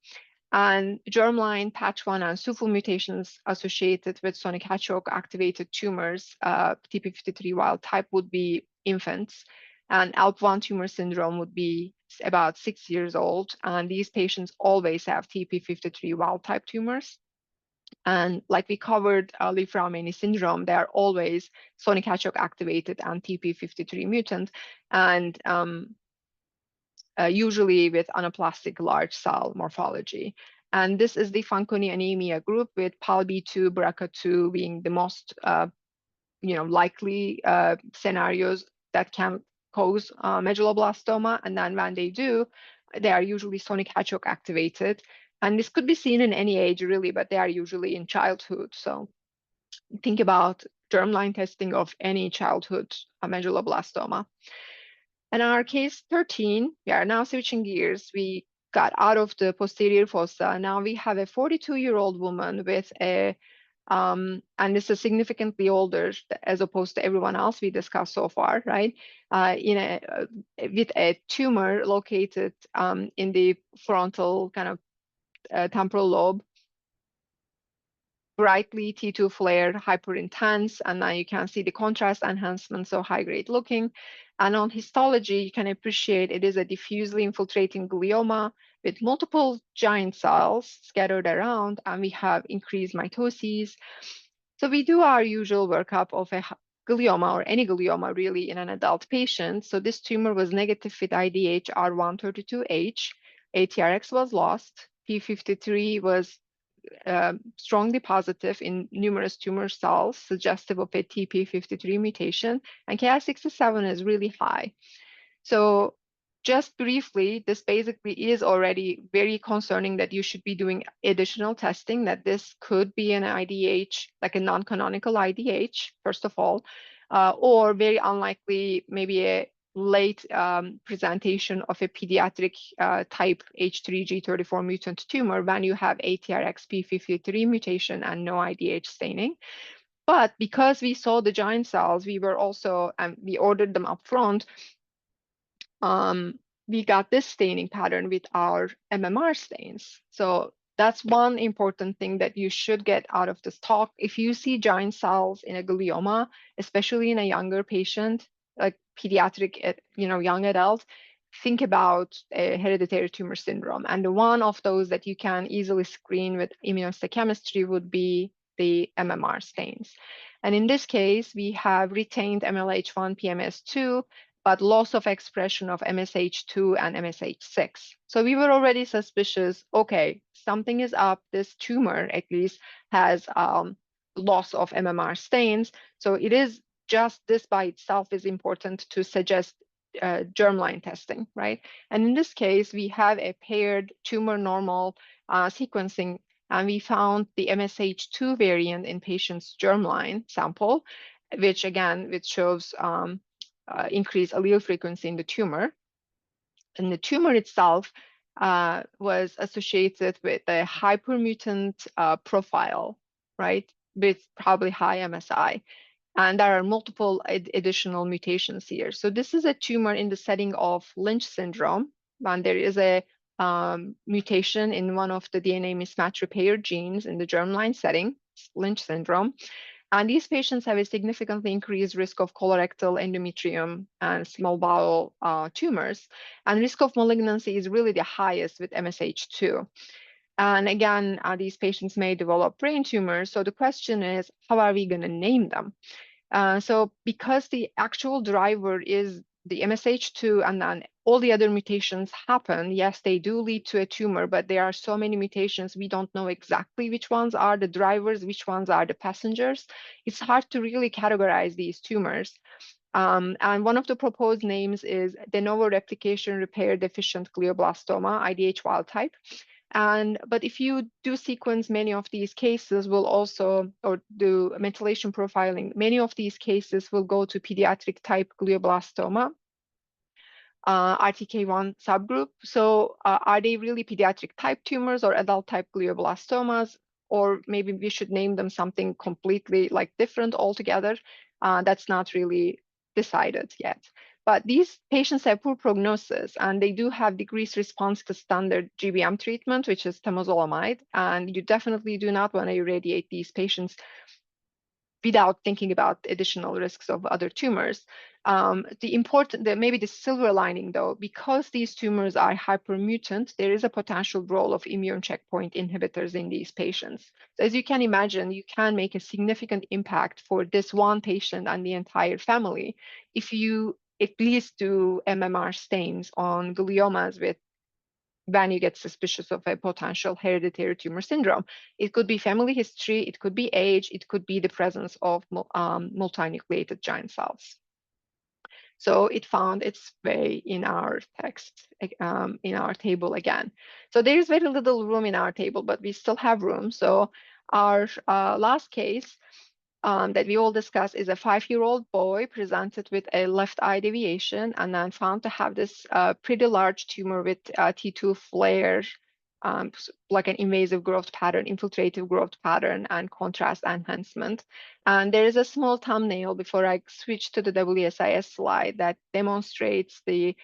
And germline, patch 1, and SUFU mutations associated with sonic hedgehog activated tumors, TP53 wild type, would be infants. And ELP1 tumor syndrome would be about 6 years old. And these patients always have TP53 wild type tumors. And like we covered Li-Fraumeni syndrome, they are always sonic hedgehog activated and TP53 mutant, and usually with anaplastic large cell morphology. And this is the Fanconi anemia group, with PALB2, BRCA2 being the most likely scenarios that can cause medulloblastoma. And then when they do, they are usually sonic hedgehog activated. And this could be seen in any age, really, but they are usually in childhood. So think about germline testing of any childhood medulloblastoma. And our case 13, we are now switching gears. We got out of the posterior fossa. Now we have a 42-year-old woman with a And this is significantly older as opposed to everyone else we discussed so far, right? With a tumor located in the frontal kind of temporal lobe, brightly T2 flare, hyper intense, and now you can see the contrast enhancement, so high grade looking. And on histology, you can appreciate it is a diffusely infiltrating glioma with multiple giant cells scattered around, and we have increased mitoses. So we do our usual workup of a glioma or any glioma really in an adult patient. So this tumor was negative with IDH R132H, ATRX was lost, P53 was strongly positive in numerous tumor cells, suggestive of a TP53 mutation, and Ki67 is really high. So just briefly, this basically is already very concerning that you should be doing additional testing, that this could be an IDH, like a non-canonical IDH, first of all, or very unlikely, maybe a late presentation of a pediatric type H3G34 mutant tumor when you have ATRXP53 mutation and no IDH staining. But because we saw the giant cells, we were also, we ordered them up front, we got this staining pattern with our MMR stains. So that's one important thing that you should get out of this talk. If you see giant cells in a glioma, especially in a younger patient, like pediatric, young adult, think about a hereditary tumor syndrome. And one of those that you can easily screen with immunohistochemistry would be the MMR stains. And in this case, we have retained MLH1 PMS2, but loss of expression of MSH2 and MSH6. So we were already suspicious, okay, something is up. This tumor at least has loss of MMR stains. So it is just this by itself is important to suggest germline testing, right? And in this case, we have a paired tumor normal sequencing, and we found the MSH2 variant in patient's germline sample, which shows increased allele frequency in the tumor. And the tumor itself was associated with a hypermutant profile, right, with probably high MSI. And there are multiple additional mutations here. So this is a tumor in the setting of Lynch syndrome, and there is a mutation in one of the DNA mismatch repair genes in the germline setting, Lynch syndrome. And these patients have a significantly increased risk of colorectal, endometrium, and small bowel tumors. And risk of malignancy is really the highest with MSH2. And again, these patients may develop brain tumors. So the question is, how are we going to name them? So because the actual driver is the MSH2 and then all the other mutations happen, yes, they do lead to a tumor, but there are so many mutations, we don't know exactly which ones are the drivers, which ones are the passengers. It's hard to really categorize these tumors. And one of the proposed names is de novo replication repair deficient glioblastoma, IDH wild type. But if you do sequence many of these cases or do methylation profiling, many of these cases will go to pediatric type glioblastoma, RTK1 subgroup. So are they really pediatric type tumors or adult type glioblastomas? Or maybe we should name them something completely different altogether. That's not really decided yet. But these patients have poor prognosis, and they do have decreased response to standard GBM treatment, which is temozolomide. And you definitely do not want to irradiate these patients without thinking about additional risks of other tumors. Maybe the silver lining though, because these tumors are hypermutant, there is a potential role of immune checkpoint inhibitors in these patients. So as you can imagine, you can make a significant impact for this one patient and the entire family if you at least do MMR stains on gliomas when you get suspicious of a potential hereditary tumor syndrome. It could be family history, it could be age, it could be the presence of multinucleated giant cells. So it found its way in our text, in our table again. So there is very little room in our table, but we still have room. So our last case that we all discussed is a 5-year-old boy presented with a left eye deviation and then found to have this pretty large tumor with T2 flare like an invasive growth pattern, infiltrative growth pattern, and contrast enhancement. And there is a small thumbnail before I switch to the WSIS slide that demonstrates the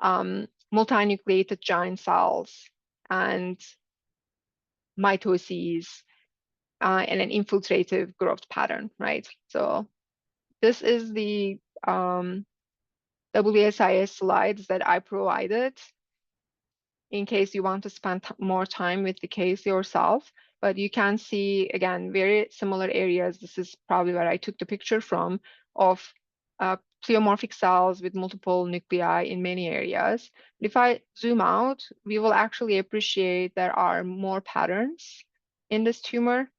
multinucleated giant cells and mitoses and an infiltrative growth pattern, right? So this is the WSIS slides that I provided in case you want to spend more time with the case yourself. But you can see, again, very similar areas. This is probably where I took the picture from of pleomorphic cells with multiple nuclei in many areas. If I zoom out, we will actually appreciate there are more patterns in this tumor.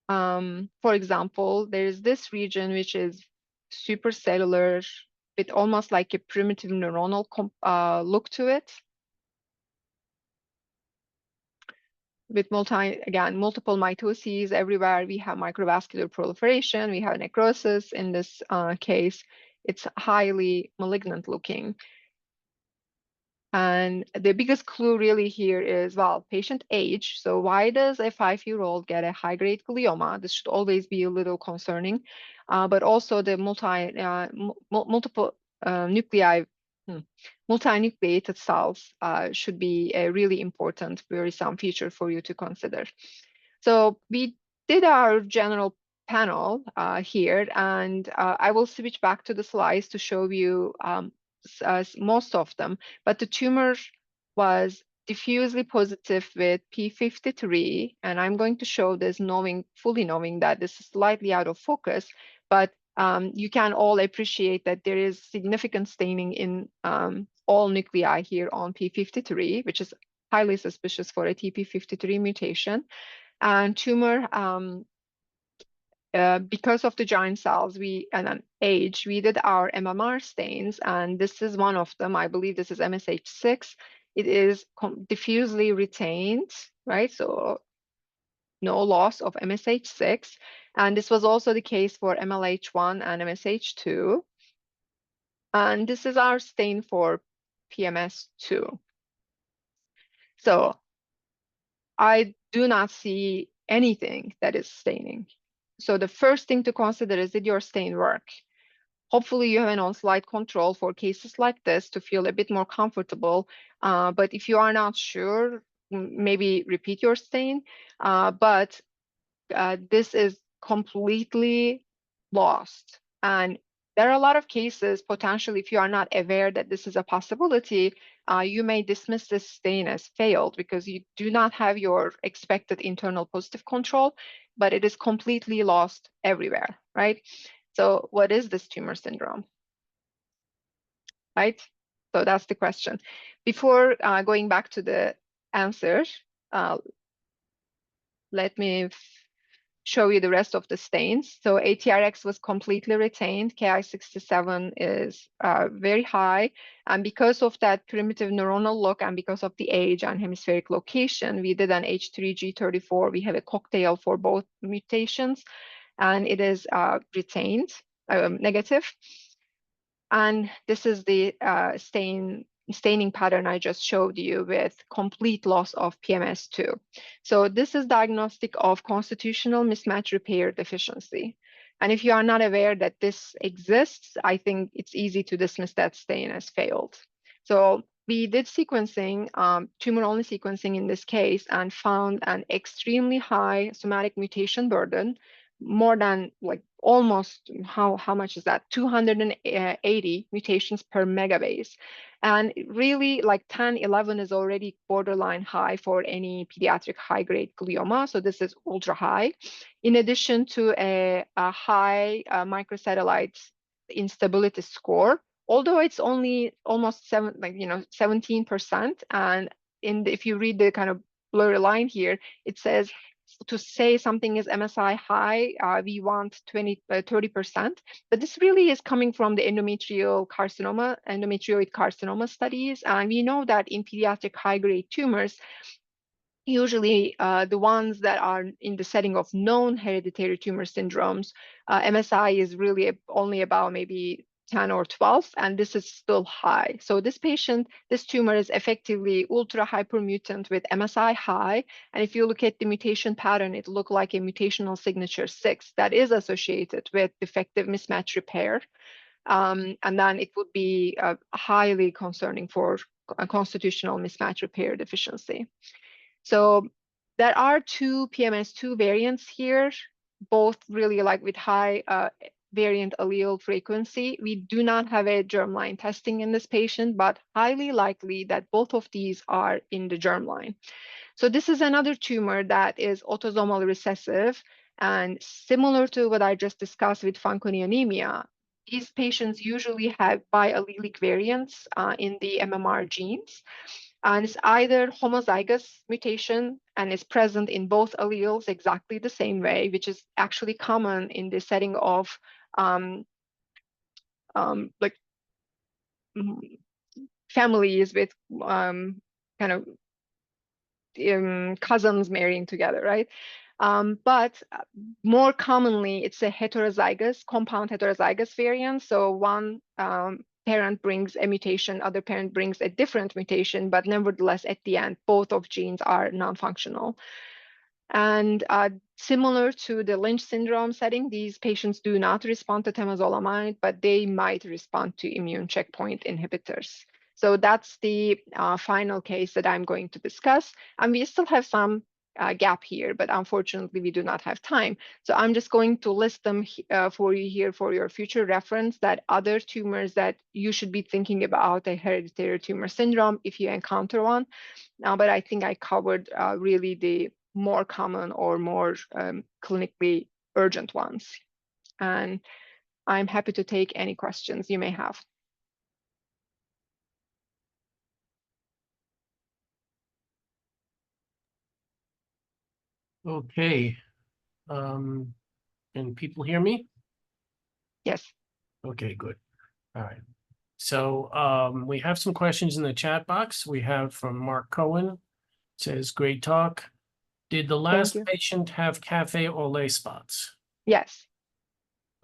For example, there is this region which is supracellular with almost like a primitive neuronal look to it, with multiple mitoses everywhere. We have microvascular proliferation, we have necrosis. In this case, it's highly malignant looking. And the biggest clue really here is, well, patient age. So why does a 5-year-old get a high-grade glioma? This should always be a little concerning. But also the multiple nuclei, multinucleated cells should be a really important worrisome feature for you to consider. So we did our general panel here, and I will switch back to the slides to show you most of them, but the tumor was diffusely positive with P53, and I'm going to show this fully knowing that this is slightly out of focus, but you can all appreciate that there is significant staining in all nuclei here on P53, which is highly suspicious for a TP53 mutation. And tumor, because of the giant cells and age, we did our MMR stains, and this is one of them. I believe this is MSH6. It is diffusely retained, right? So no loss of MSH6. And this was also the case for MLH1 and MSH2. And this is our stain for PMS2. So I do not see anything that is staining. So the first thing to consider is, did your stain work? Hopefully you have an on-slide control for cases like this to feel a bit more comfortable. But if you are not sure, maybe repeat your stain. But this is completely lost. And there are a lot of cases, potentially, if you are not aware that this is a possibility, you may dismiss this stain as failed because you do not have your expected internal positive control, but it is completely lost everywhere, right? So what is this tumor syndrome, right? So that's the question. Before going back to the answer, let me show you the rest of the stains. So ATRX was completely retained. Ki67 is very high. And because of that primitive neuronal look and because of the age and hemispheric location, we did an H3G34. We have a cocktail for both mutations, and it is retained, negative. And this is the staining pattern I just showed you with complete loss of PMS2. So this is diagnostic of constitutional mismatch repair deficiency. And if you are not aware that this exists, I think it's easy to dismiss that stain as failed. So we did sequencing, tumor-only sequencing in this case, and found an extremely high somatic mutation burden, more than like almost, how much is that? 280 mutations per megabase. And really like 10, 11 is already borderline high for any pediatric high-grade glioma. So this is ultra high. In addition to a high microsatellite instability score, although it's only almost 17%. And if you read the kind of blurry line here, it says to say something is MSI high, we want 30%, but this really is coming from the endometrioid carcinoma studies. And we know that in pediatric high-grade tumors, usually the ones that are in the setting of known hereditary tumor syndromes, MSI is really only about maybe 10 or 12, and this is still high. So this patient, this tumor is effectively ultra hypermutant with MSI high. And if you look at the mutation pattern, it looked like a mutational signature 6 that is associated with defective mismatch repair. And then it would be highly concerning for a constitutional mismatch repair deficiency. So there are 2 PMS2 variants here, both really like with high variant allele frequency. We do not have a germline testing in this patient, but highly likely that both of these are in the germline. So this is another tumor that is autosomal recessive, and similar to what I just discussed with Fanconi anemia, these patients usually have biallelic variants in the MMR genes. And it's either homozygous mutation and is present in both alleles exactly the same way, which is actually common in the setting of like families with kind of cousins marrying together, right? But more commonly, it's a heterozygous, compound heterozygous variant. So one parent brings a mutation, other parent brings a different mutation, but nevertheless, at the end, both of genes are non-functional. And similar to the Lynch syndrome setting, these patients do not respond to temozolomide, but they might respond to immune checkpoint inhibitors. So that's the final case that I'm going to discuss. And we still have some gap here, but unfortunately, we do not have time. So I'm just going to list them for you here for your future reference, that other tumors that you should be thinking about a hereditary tumor syndrome if you encounter one. But I think I covered really the more common or more clinically urgent ones. And I'm happy to take any questions you may have. Okay. Can people hear me? Yes. Okay, good. All right. So we have some questions in the chat box. We have from Mark Cohen. It says, great talk. Did the last patient have cafe au lait spots? Yes.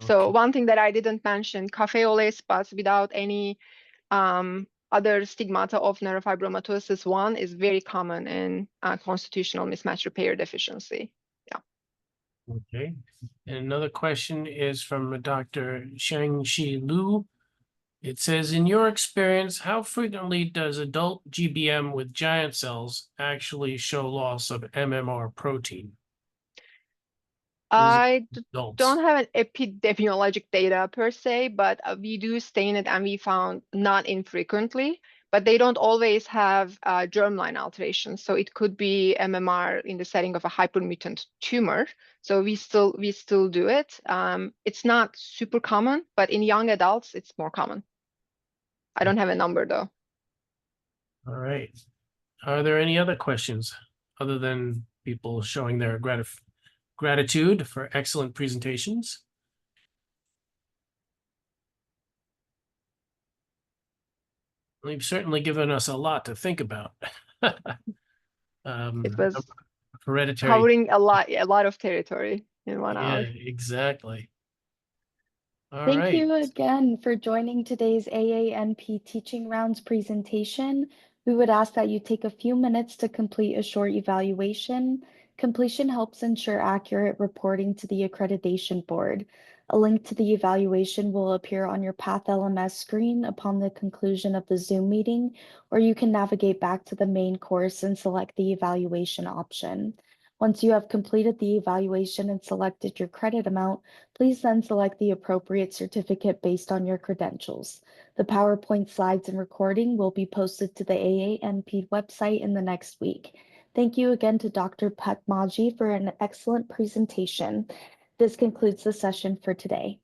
So Okay. one thing that I didn't mention, cafe au lait spots without any other stigmata of neurofibromatosis 1 is very common in constitutional mismatch repair deficiency. Yeah. Okay. And another question is from Dr. Shang-Shi Lu. It says, in your experience, how frequently does adult GBM with giant cells actually show loss of MMR protein? I Adults. don't have an epidemiologic data per se, but we do stain it and we found not infrequently, but they don't always have germline alterations. So it could be MMR in the setting of a hypermutant tumor. So we still do it. It's not super common, but in young adults, it's more common. I don't have a number though. All right. Are there any other questions other than people showing their gratitude for excellent presentations? You've certainly given us a lot to think about. It was Hereditary. covering a lot of territory in 1 hour. Yeah, exactly. All Thank right. you again for joining today's AANP Teaching Rounds presentation. We would ask that you take a few minutes to complete a short evaluation. Completion helps ensure accurate reporting to the accreditation board. A link to the evaluation will appear on your Path LMS screen upon the conclusion of the Zoom meeting, or you can navigate back to the main course and select the evaluation option. Once you have completed the evaluation and selected your credit amount, please then select the appropriate certificate based on your credentials. The PowerPoint slides and recording will be posted to the AANP website in the next week. Thank you again to Dr. Pekmezci for an excellent presentation. This concludes the session for today.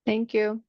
Thank you.